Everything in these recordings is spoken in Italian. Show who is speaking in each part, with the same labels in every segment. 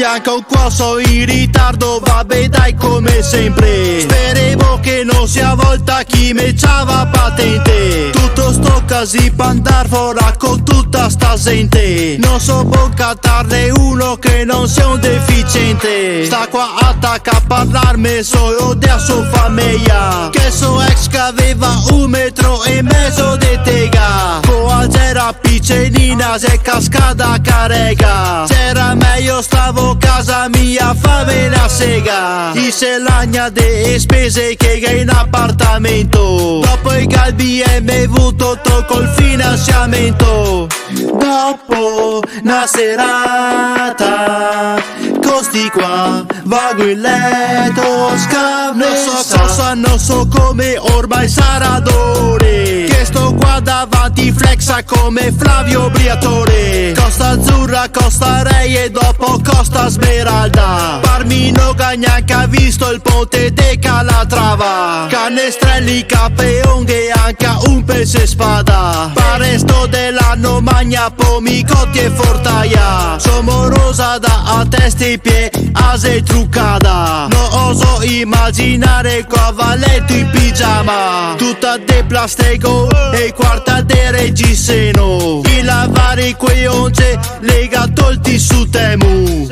Speaker 1: Anche qua sono in ritardo, vabbè dai come sempre. Speriamo che non sia volta chi me c'ava patente. Tutto sto casi per andar fuori con tutta sta gente. Non so buon catarne uno che non sia un deficiente. Sta qua attacca a parlarmi solo della sua famiglia, che suo ex che aveva 1,5 metri di tega. Poi c'era piccenina se cascata carega. C'era meglio stavo casa mia fame una sega. Chi se lagna de spese che in appartamento. Dopo i calbi e me avuto col finanziamento. Dopo una serata costi qua vago in letto scammessa. Non so come ormai sarà d'ore che sto qua davanti flexa come Flavio Briatore. Costa Azzurra, Costa Rei e dopo Costa Smeralda. Parmino Gagnac ha visto il ponte de Calatrava. Canestrelli, capeonghe anche un pezzo e spada. Paresto dell'anno magna pomicotti e fortaia. Sono rosa da a testa e piedi ase truccata. Non oso immaginare cavalletto in pigiama. Tutta de plastico e quarta de reggiseno. I lavari quei once lega tolti su Temu.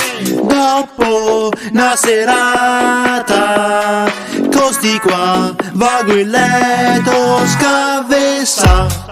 Speaker 1: Dopo una serata costi qua vago in letto scavessa.